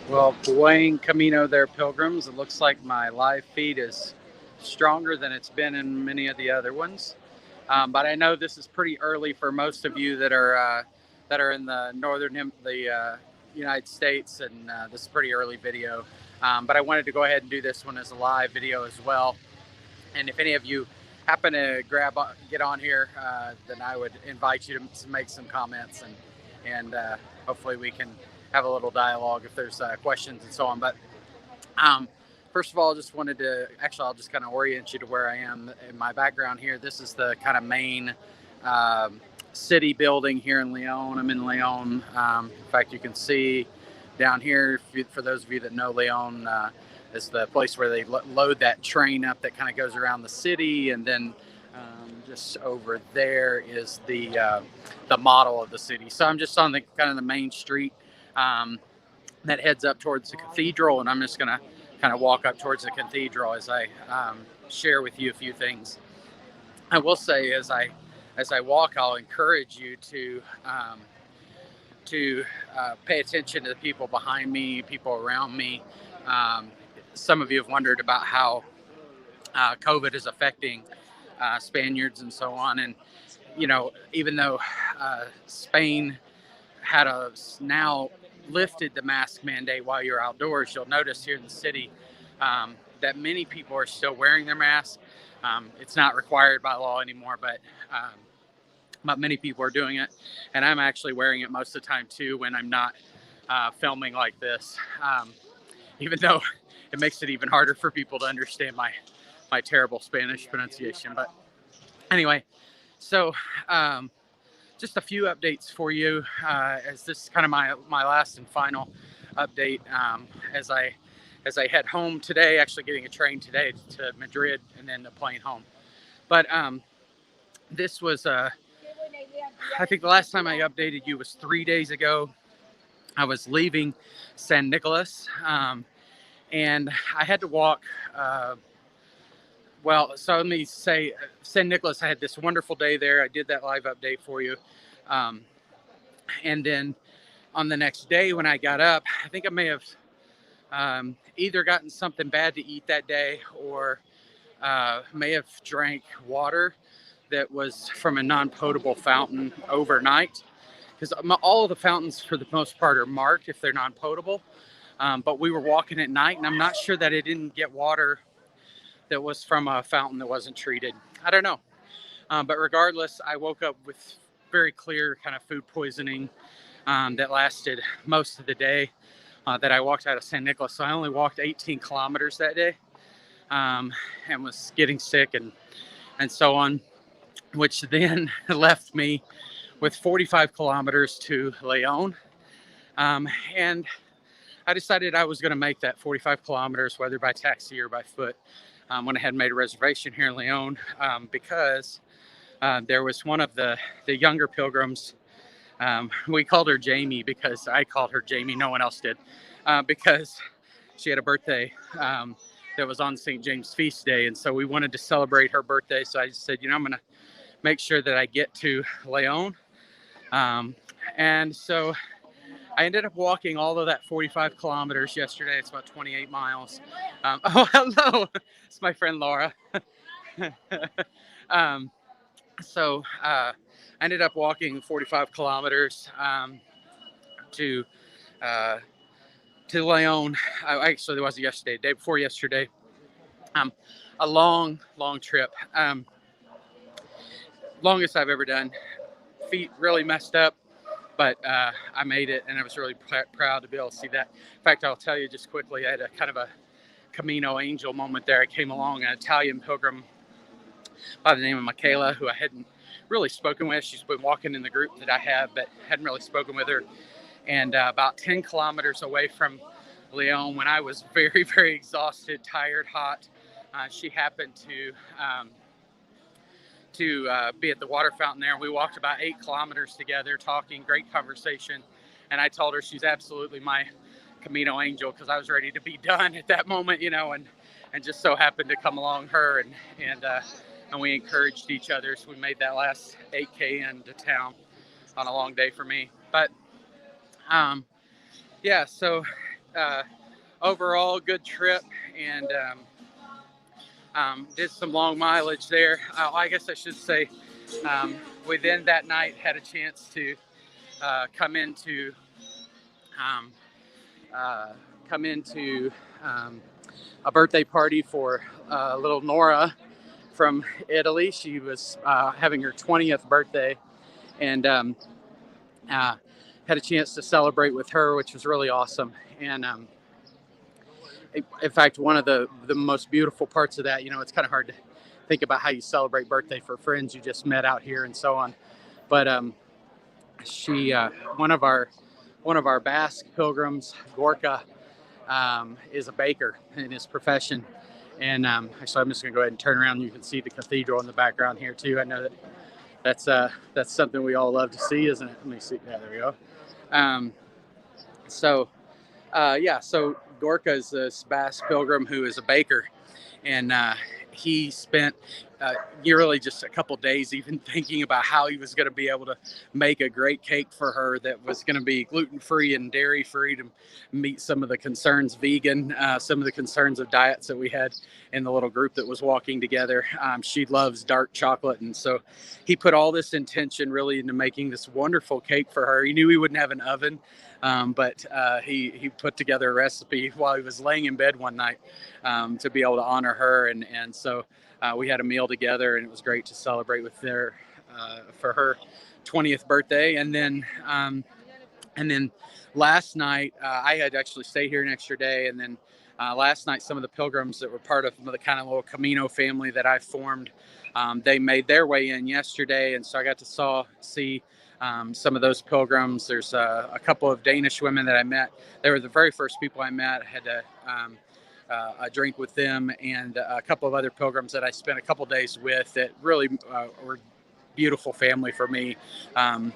Well, buen camino there, pilgrims. It looks like my live feed is stronger than it's been in many of the other ones. But I know this is pretty early for most of you that are in the United States, and this is a pretty early video. But I wanted to go ahead and do this one as a live video as well. And if any of you happen to get on here, then I would invite you to make some comments, and hopefully we can have a little dialogue if there's questions and so on. But um, first of all, just wanted to I'll just kind of orient you to where I am in my background here. This is the kind of main city building here in Leon. I'm in Leon. In fact, you can see down here, for those of you that know Leon, is the place where they load that train up that kind of goes around the city, and then just over there is the model of the city. So I'm just on the kind of the main street that heads up towards the cathedral, and I'm just going to kind of walk up towards the cathedral as I share with you a few things. I will say as I walk, I'll encourage you to pay attention to the people behind me, people around me. Some of you have wondered about how COVID is affecting Spaniards and so on. And, you know, even though Spain had now lifted the mask mandate while you're outdoors, you'll notice here in the city that many people are still wearing their mask. It's not required by law anymore, but many people are doing it. And I'm actually wearing it most of the time too when I'm not filming like this, even though it makes it even harder for people to understand my terrible Spanish pronunciation. But anyway, so just a few updates for you, as this is kind of my last and final update as I head home today, actually getting a train today to Madrid and then a plane home. But this was, I think the last time I updated you was 3 days ago. I was leaving San Nicolas, and I had to walk. So let me say, San Nicolas, I had this wonderful day there. I did that live update for you. And then on the next day when I got up, I think I may have either gotten something bad to eat that day, or may have drank water that was from a non-potable fountain overnight. Because all of the fountains, for the most part, are marked if they're non-potable. But we were walking at night, and I'm not sure that I didn't get water that was from a fountain that wasn't treated. I don't know. But regardless, I woke up with very clear kind of food poisoning that lasted most of the day that I walked out of San Nicolas. So I only walked 18 kilometers that day, and was getting sick and so on, which then left me with 45 kilometers to Leon. And I decided I was going to make that 45 kilometers, whether by taxi or by foot. Went ahead and made a reservation here in Leon because there was one of the younger pilgrims. We called her Jamie because I called her Jamie. No one else did, because she had a birthday that was on St. James Feast Day. And so we wanted to celebrate her birthday. So I just said, I'm going to make sure that I get to Leon. And so I ended up walking all of that 45 kilometers yesterday. It's about 28 miles. Oh, hello. It's my friend Laura. So I ended up walking 45 kilometers to Leon. Actually, it wasn't yesterday, the day before yesterday. A long trip. Longest I've ever done. Feet really messed up, but I made it, and I was really proud to be able to see that. In fact, I'll tell you just quickly, I had a kind of a Camino angel moment there. I came along an Italian pilgrim by the name of Michaela, who I hadn't really spoken with. She's been walking in the group that I have, but hadn't really spoken with her. And about 10 kilometers away from Leon, when I was very, very exhausted, tired, hot, she happened to be at the water fountain there. We walked about 8 kilometers together, talking, great conversation. And I told her she's absolutely my Camino angel, because I was ready to be done at that moment, and just so happened to come along her, and we encouraged each other. So we made that last 8K into town on a long day for me. But yeah, so uh, overall, good trip, and did some long mileage there. I guess I should say, within that night, had a chance to come into um, uh, come into um, a birthday party for little Nora from Italy. She was having her 20th birthday, and uh, had a chance to celebrate with her, which was really awesome. And in fact, one of the most beautiful parts of that, it's kind of hard to think about how you celebrate birthday for friends you just met out here and so on. But she, one of our Basque pilgrims, Gorka, is a baker in his profession. And actually, I'm just going to go ahead and turn around. You can see the cathedral in the background here too. I know that that's something we all love to see, isn't it? Let me see. Yeah, there we go. Um, so yeah, so Gorka is this Basque pilgrim who is a baker, and he spent really just a couple days even thinking about how he was going to be able to make a great cake for her that was going to be gluten-free and dairy-free to meet some of the concerns vegan, some of the concerns of diets that we had in the little group that was walking together. She loves dark chocolate, and so he put all this intention really into making this wonderful cake for her. He knew he wouldn't have an oven, but he put together a recipe while he was laying in bed one night to be able to honor her, and so we had a meal together, and it was great to celebrate with her for her 20th birthday. And then last night I had actually stayed here an extra day, and then last night some of the pilgrims that were part of the kind of little Camino family that I formed, they made their way in yesterday, and so I got to see some of those pilgrims. There's a couple of Danish women that I met. They were the very first people I met. I had a drink with them, and a couple of other pilgrims that I spent a couple days with that really were beautiful family for me.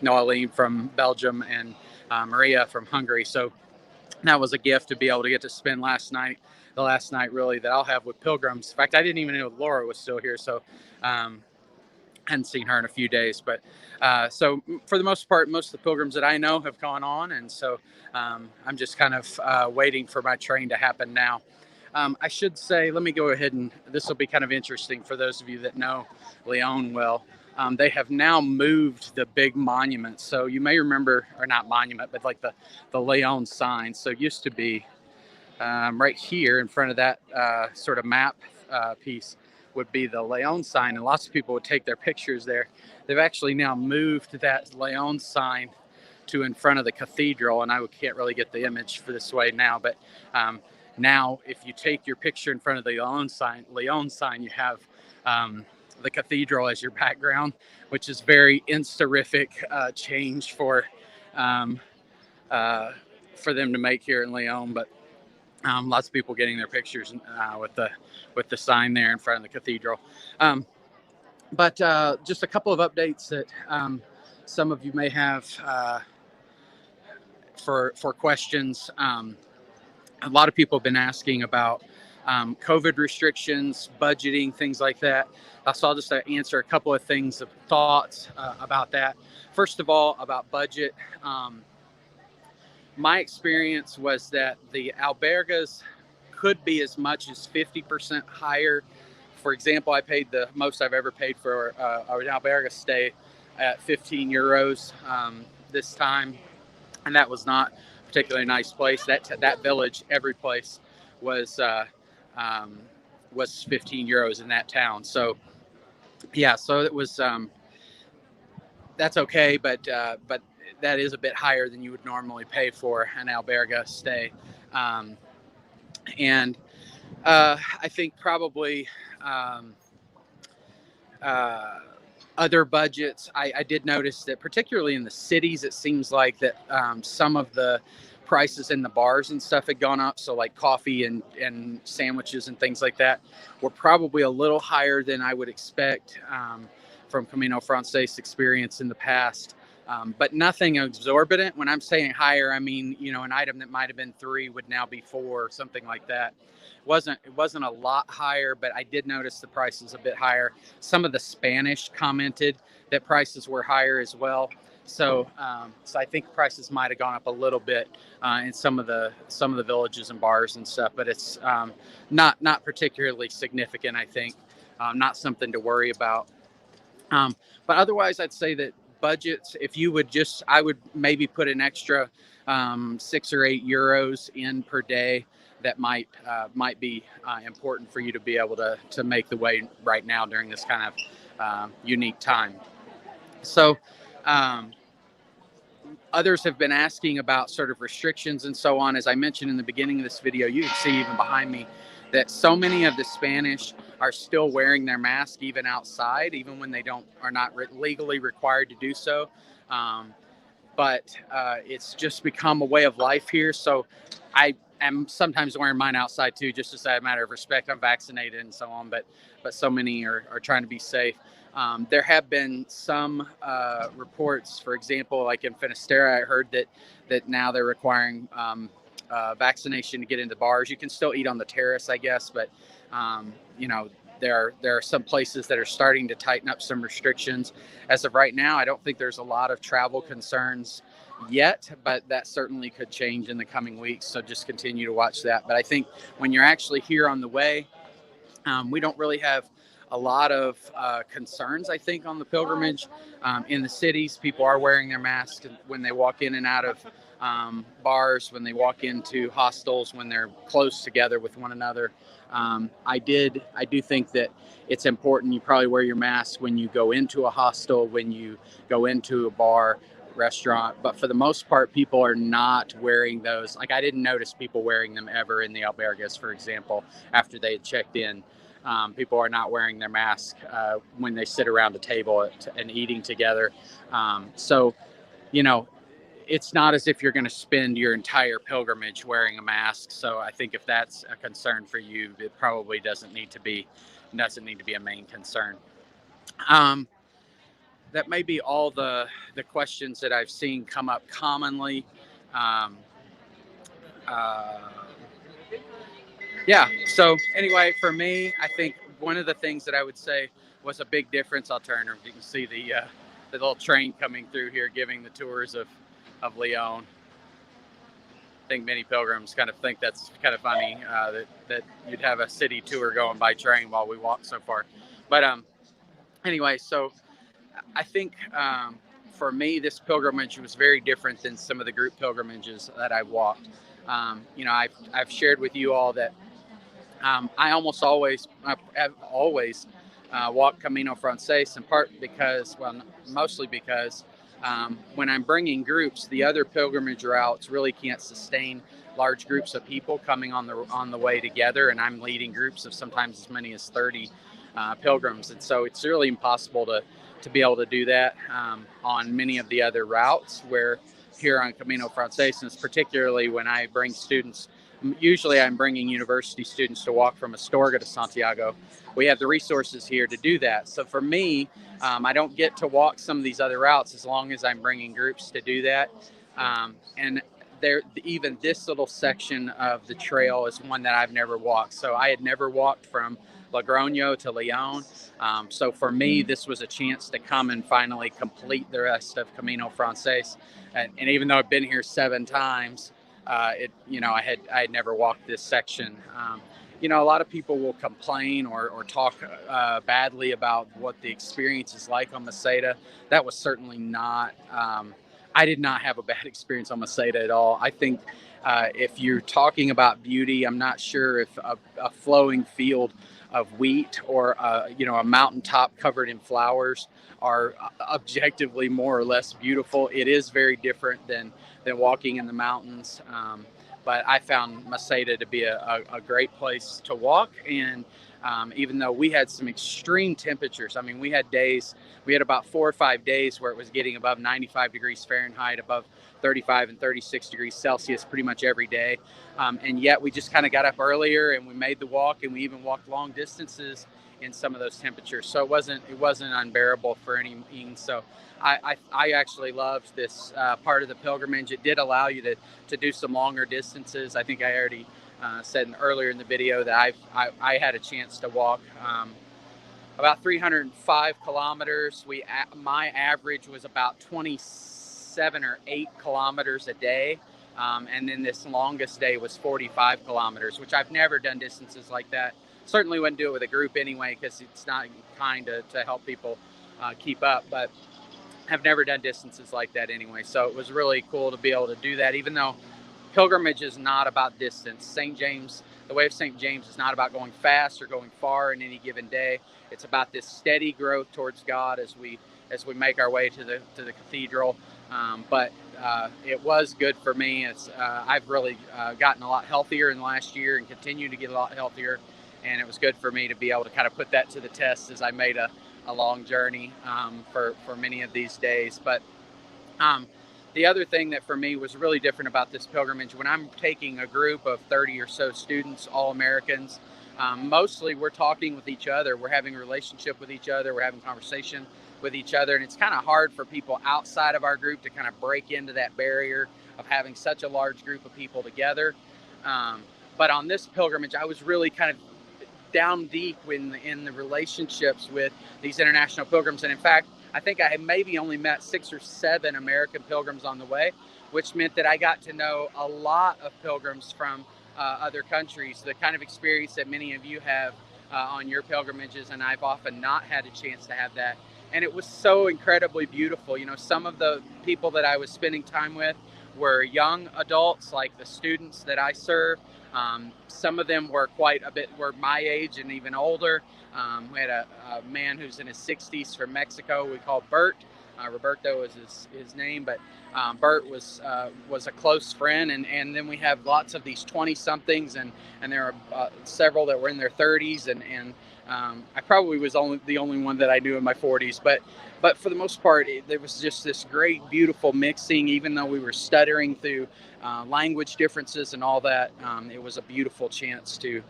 Noeline from Belgium and Maria from Hungary. So that was a gift to be able to get to spend the last night really that I'll have with pilgrims. In fact, I didn't even know Laura was still here, so hadn't seen her in a few days. But so for the most part, most of the pilgrims that I know have gone on, and so I'm just kind of waiting for my train to happen now. I should say, let me go ahead, and this will be kind of interesting for those of you that know Leon well. They have now moved the big monument. So you may remember, or not monument, but like the Leon sign. So it used to be right here in front of that sort of map piece would be the Leon sign. And lots of people would take their pictures there. They've actually now moved that Leon sign to in front of the cathedral. And I can't really get the image for this way now, but now if you take your picture in front of the Leon sign, you have the cathedral as your background, which is very insterific change um, for them to make here in Leon. But lots of people getting their pictures with the sign there in front of the cathedral. But just a couple of updates that some of you may have for questions. A lot of people have been asking about COVID restrictions, budgeting, things like that. So I'll just answer a couple of things of thoughts about that. First of all, about budget. My experience was that the albergas could be as much as 50% higher. For example, I paid the most I've ever paid for an alberga stay at 15 euros this time, and that was not a particularly nice place. That village, every place was 15 euros in that town. So yeah, so it was that's okay, but that is a bit higher than you would normally pay for an alberga stay. And I think probably other budgets. I did notice that particularly in the cities, it seems like that some of the prices in the bars and stuff had gone up. So like coffee and sandwiches and things like that were probably a little higher than I would expect from Camino Frances experience in the past. But nothing exorbitant. When I'm saying higher, I mean, an item that might have been 3 would now be 4 or something like that. It wasn't a lot higher, but I did notice the prices a bit higher. Some of the Spanish commented that prices were higher as well. So I think prices might have gone up a little bit in some of the villages and bars and stuff, but it's not particularly significant. I think not something to worry about. But otherwise, I'd say that budgets, if you would just, I would maybe put an extra €6 or €8 in per day. That might be important for you to be able to make the way right now during this kind of unique time. So others have been asking about sort of restrictions and so on. As I mentioned in the beginning of this video, you can see even behind me that so many of the Spanish are still wearing their mask even outside, even when they are not legally required to do so. But it's just become a way of life here. So I am sometimes wearing mine outside too, just as a matter of respect. I'm vaccinated and so on, but so many are trying to be safe. There have been some reports, for example, like in Finisterre, I heard that now they're requiring vaccination to get into bars. You can still eat on the terrace, I guess, but you know, there are some places that are starting to tighten up some restrictions. As of right now, I don't think there's a lot of travel concerns yet, but that certainly could change in the coming weeks. So just continue to watch that. But I think when you're actually here on the way, we don't really have a lot of concerns, I think, on the pilgrimage. In the cities, people are wearing their masks when they walk in and out of bars, when they walk into hostels, when they're close together with one another. I do think that it's important you probably wear your mask when you go into a hostel, when you go into a bar, restaurant, but for the most part, people are not wearing those. Like, I didn't notice people wearing them ever in the albergues, for example, after they had checked in. People are not wearing their mask when they sit around a table and eating together. So, you know, it's not as if you're going to spend your entire pilgrimage wearing a mask. So I think if that's a concern for you, it probably doesn't need to be a main concern. That may be all the questions that I've seen come up commonly. Um, uh, yeah. So anyway, for me, I think one of the things that I would say was a big difference. I'll turn, or you can see the little train coming through here, giving the tours of Leon. I think many pilgrims kind of think that's kind of funny that you'd have a city tour going by train while we walk so far. But anyway, so I think for me, this pilgrimage was very different than some of the group pilgrimages that I've walked. You know, I've shared with you all that I have always walked Camino Frances, in part because, well, mostly because when I'm bringing groups, the other pilgrimage routes really can't sustain large groups of people coming on the way together, and I'm leading groups of sometimes as many as 30 pilgrims, and so it's really impossible to be able to do that on many of the other routes. Where here on Camino Frances, particularly when I bring students. Usually I'm bringing university students to walk from Astorga to Santiago. We have the resources here to do that. So for me, I don't get to walk some of these other routes as long as I'm bringing groups to do that. And even this little section of the trail is one that I've never walked. So I had never walked from Logroño to Leon. So for me, this was a chance to come and finally complete the rest of Camino Frances. And even though I've been here 7 times, I had never walked this section. A lot of people will complain or talk badly about what the experience is like on Meseta. That was certainly not. I did not have a bad experience on Meseta at all. I think if you're talking about beauty, I'm not sure if a flowing field of wheat or a mountaintop covered in flowers are objectively more or less beautiful. It is very different than walking in the mountains. But I found Meseta to be a great place to walk. And even though we had some extreme temperatures, I mean, we had about 4 or 5 days where it was getting above 95 degrees Fahrenheit, above 35 and 36 degrees Celsius pretty much every day. And yet we just kind of got up earlier and we made the walk, and we even walked long distances in some of those temperatures. So it wasn't unbearable for any means. So I actually loved this part of the pilgrimage. It did allow you to do some longer distances. I think I already said earlier in the video that I had a chance to walk about 305 kilometers. My average was about 26 7 or 8 kilometers a day. And then this longest day was 45 kilometers, which I've never done distances like that. Certainly wouldn't do it with a group anyway, because it's not kind to help people keep up. But I've never done distances like that anyway. So it was really cool to be able to do that, even though pilgrimage is not about distance. St. James, the way of St. James is not about going fast or going far in any given day. It's about this steady growth towards God as we make our way to the cathedral. But it was good for me. I've really gotten a lot healthier in the last year and continue to get a lot healthier. And it was good for me to be able to kind of put that to the test as I made a long journey for many of these days. But the other thing that for me was really different about this pilgrimage, when I'm taking a group of 30 or so students, all Americans, mostly we're talking with each other. We're having a relationship with each other. We're having conversation with each other. And it's kind of hard for people outside of our group to kind of break into that barrier of having such a large group of people together. But on this pilgrimage, I was really kind of down deep in the relationships with these international pilgrims. And in fact, I think I had maybe only met 6 or 7 American pilgrims on the way, which meant that I got to know a lot of pilgrims from other countries, the kind of experience that many of you have on your pilgrimages. And I've often not had a chance to have that. And it was so incredibly beautiful. You know, some of the people that I was spending time with were young adults, like the students that I serve. Some of them were were my age and even older. We had a man who's in his 60s from Mexico. We call Bert. Roberto is his name, but Bert was a close friend. And then we have lots of these 20-somethings, and there are several that were in their 30s, and I probably was the only one that I knew in my 40s. But for the most part, there was just this great, beautiful mixing. Even though we were stuttering through language differences and all that, it was a beautiful chance to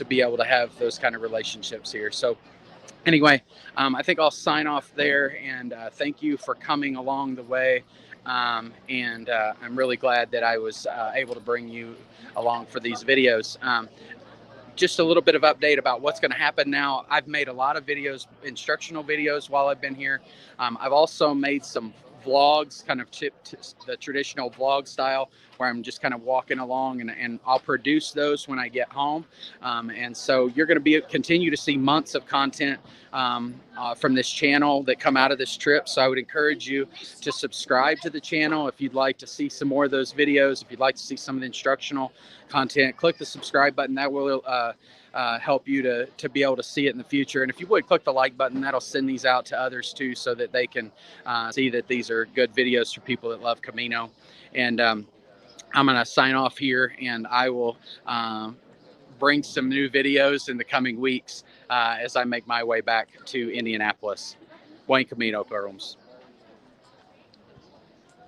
be able to have those kind of relationships here. So anyway, I think I'll sign off there, and thank you for coming along the way. And I'm really glad that I was able to bring you along for these videos. Just a little bit of update about what's going to happen now. I've made a lot of videos, instructional videos, while I've been here. I've also made some vlogs, kind of the traditional vlog style, where I'm just kind of walking along, and I'll produce those when I get home. And so you're going to continue to see months of content from this channel that come out of this trip. So I would encourage you to subscribe to the channel if you'd like to see some more of those videos. If you'd like to see some of the instructional content, click the subscribe button. That will help you to be able to see it in the future. And if you would click the like button, that'll send these out to others too, so that they can see that these are good videos for people that love Camino. And I'm going to sign off here, and I will bring some new videos in the coming weeks as I make my way back to Indianapolis. Buen Camino, pilgrims.